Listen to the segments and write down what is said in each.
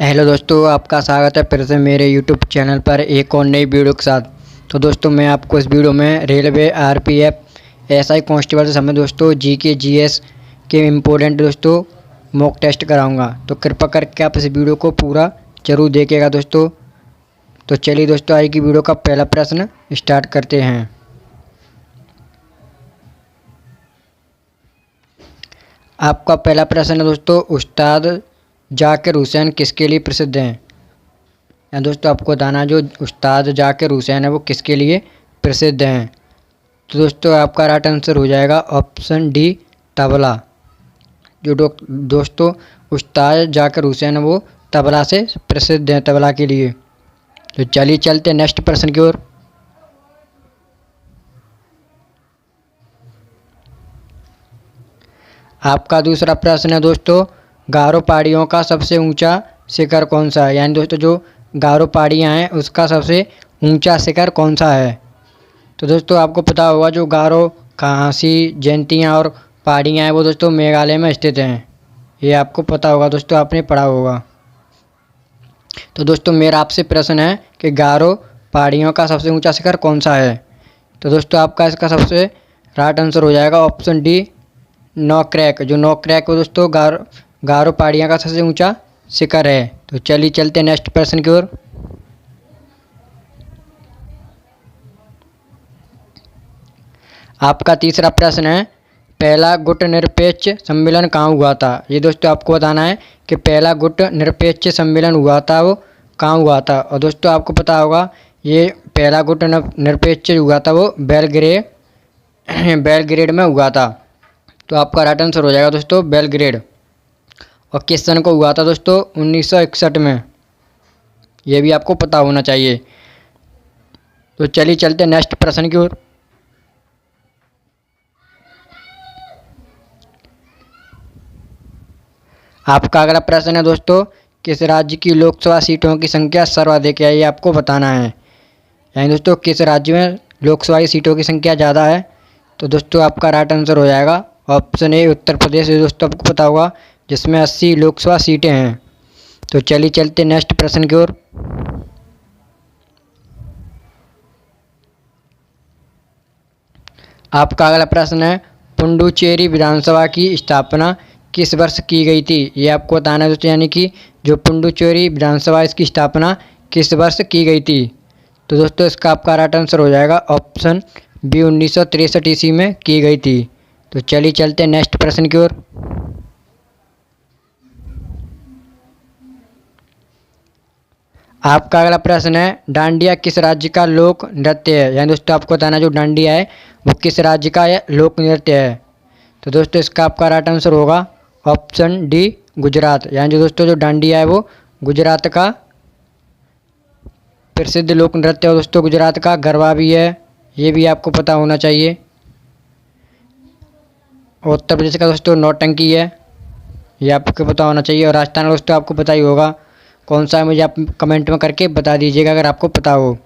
Hello दोस्तों, आपका स्वागत है फिर से मेरे यूट्यूब चैनल पर एक और नई वीडियो के साथ। तो दोस्तों मैं आपको इस वीडियो में रेलवे, आरपीएफ, एसआई कांस्टेबल से संबंधित दोस्तों जीके जीएस के इम्पोर्टेंट दोस्तों मॉक टेस्ट कराऊंगा। तो कृपया करके आप इस वीडियो को पूरा जरूर देखिएगा दोस्तों। तो चलिए दोस्तों, आज की वीडियो का पहला प्रश्न स्टार्ट करते हैं। आपका पहला प्रश्न है दोस्तों, उस्ताद जाकिर हुसैन किसके लिए प्रसिद्ध हैं? या दोस्तों आपको बताना, जो उस्ताद जाकिर हुसैन है वो किसके लिए प्रसिद्ध हैं? तो दोस्तों आपका राइट आंसर हो जाएगा ऑप्शन डी, तबला। जो दोस्तों उस्ताद जाकिर हुसैन है वो तबला से प्रसिद्ध हैं, तबला के लिए। तो चलिए चलते हैं नेक्स्ट प्रश्न की ओर। आपका दूसरा प्रश्न है दोस्तों, गारो पहाड़ियों का सबसे ऊंचा शिखर कौन सा है? यानी दोस्तों जो गारो पहाड़ियाँ हैं उसका सबसे ऊंचा शिखर कौन सा है? तो दोस्तों आपको पता होगा, जो गारो, खासी, जयंतियाँ और पहाड़ियाँ हैं वो दोस्तों मेघालय में स्थित हैं। ये आपको पता होगा दोस्तों, आपने पढ़ा होगा। तो दोस्तों मेरा आपसे प्रश्न है कि गारो पहाड़ियों का सबसे ऊंचा शिखर कौन सा है? तो दोस्तों आपका इसका सबसे राइट आंसर हो जाएगा ऑप्शन डी, नोकरेक। जो नोकरेक है दोस्तों गारो पहाड़ियाँ का सबसे ऊंचा शिखर है। तो चलिए चलते हैं नेक्स्ट प्रश्न की ओर। आपका तीसरा प्रश्न है, पहला गुट निरपेक्ष सम्मेलन कहाँ हुआ था? ये दोस्तों आपको बताना है कि पहला गुट निरपेक्ष सम्मेलन हुआ था वो कहाँ हुआ था। और दोस्तों आपको पता होगा, ये पहला गुट निरपेक्ष हुआ था वो बेलग्रेड में हुआ था। तो आपका राइट आंसर हो जाएगा दोस्तों बेलग्रेड। और किस सन को हुआ था दोस्तों? 1961 में। ये भी आपको पता होना चाहिए। तो चलिए चलते हैं नेक्स्ट प्रश्न की ओर। आपका अगला प्रश्न है दोस्तों, किस राज्य की लोकसभा सीटों की संख्या सर्वाधिक है? ये आपको बताना है। यानी दोस्तों किस राज्य में लोकसभा की सीटों की संख्या ज़्यादा है? तो दोस्तों आपका राइट आंसर हो जाएगा ऑप्शन ए, उत्तर प्रदेश। दोस्तों आपको पता होगा, जिसमें 80 लोकसभा सीटें हैं। तो चलिए चलते नेक्स्ट प्रश्न की ओर। आपका अगला प्रश्न है, पुडुचेरी विधानसभा की स्थापना किस वर्ष की गई थी? ये आपको बताना है दोस्तों। यानी कि जो पुडुचेरी विधानसभा, इसकी स्थापना किस वर्ष की गई थी? तो दोस्तों इसका आपका राइट आंसर हो जाएगा ऑप्शन बी, 1963 ईस्वी में की गई थी। तो चलिए चलते हैं नेक्स्ट प्रश्न की ओर। आपका अगला प्रश्न है, डांडिया किस राज्य का लोक नृत्य है? यानी दोस्तों आपको बताना, जो डांडिया है वो किस राज्य का लोक नृत्य है? तो दोस्तों इसका आपका राइट आंसर होगा ऑप्शन डी, गुजरात। यानी दोस्तों जो डांडिया है वो गुजरात का प्रसिद्ध लोक नृत्य है। दोस्तों गुजरात का गरबा भी है, ये भी आपको पता होना चाहिए। उत्तर प्रदेश का दोस्तों नौटंकी है, ये आपको पता होना चाहिए। और राजस्थान का दोस्तों आपको पता ही होगा कौन सा है, मुझे आप कमेंट में करके बता दीजिएगा अगर आपको पता हो। और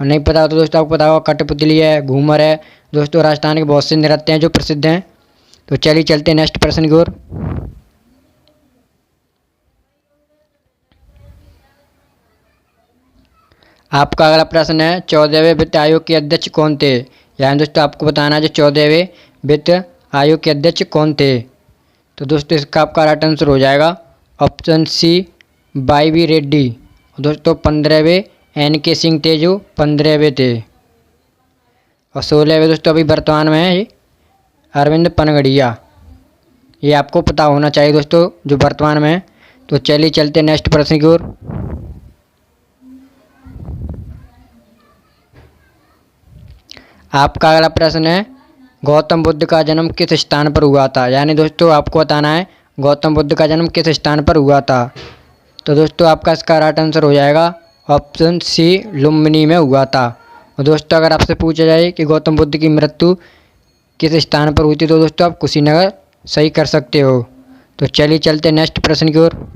नहीं पता हो तो दोस्तों आपको पता होगा, कठपुतली है, घूमर है। दोस्तों राजस्थान के बहुत से नृत्य हैं जो प्रसिद्ध हैं। तो चलिए चलते हैं नेक्स्ट प्रश्न की ओर। आपका अगला प्रश्न है, 14वें वित्त आयोग के अध्यक्ष कौन थे? यानी दोस्तों आपको बताना है, जो 14वें वित्त आयोग के अध्यक्ष कौन थे? तो दोस्तों इसका आपका राइट आंसर हो जाएगा option C, Y V Reddy. दोस्तों 15वें एन.के. सिंह थे, जो 15वें थे। और 16वें दोस्तों अभी वर्तमान में है अरविंद पनगड़िया। ये आपको पता होना चाहिए दोस्तों, जो वर्तमान में है। तो चलिए चलते नेक्स्ट प्रश्न की ओर। आपका अगला प्रश्न है, गौतम बुद्ध का जन्म किस स्थान पर हुआ था? यानी दोस्तों आपको बताना है गौतम बुद्ध का जन्म किस स्थान पर हुआ था। तो दोस्तों आपका इसका राइट आंसर हो जाएगा ऑप्शन सी, लुम्बिनी में हुआ था। और दोस्तों अगर आपसे पूछा जाए कि गौतम बुद्ध की मृत्यु किस स्थान पर हुई थी, तो दोस्तों आप कुशीनगर सही कर सकते हो। तो चलिए चलते नेक्स्ट प्रश्न की ओर।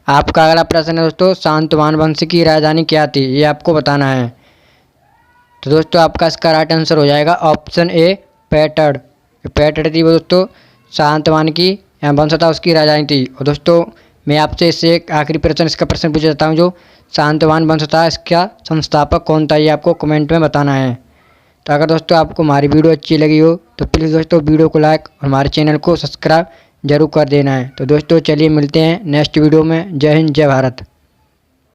आपका अगला प्रश्न है दोस्तों, शातवाहन वंश की राजधानी क्या थी? ये आपको बताना है। तो दोस्तों आपका इसका राइट आंसर हो जाएगा ऑप्शन ए, पैटर्ड। जो पैठ थी वो दोस्तों सातवाहन की वंश था उसकी राजधानी थी। और दोस्तों मैं आपसे इससे एक आखिरी प्रश्न इसका प्रश्न पूछ जाता हूँ, जो सातवाहन वंश था इसका संस्थापक कौन था, ये आपको कमेंट में बताना है। तो अगर दोस्तों आपको हमारी वीडियो अच्छी लगी हो तो प्लीज़ दोस्तों वीडियो को लाइक और हमारे चैनल को सब्सक्राइब जरूर कर देना है। तो दोस्तों चलिए मिलते हैं नेक्स्ट वीडियो में। जय हिंद, जय भारत।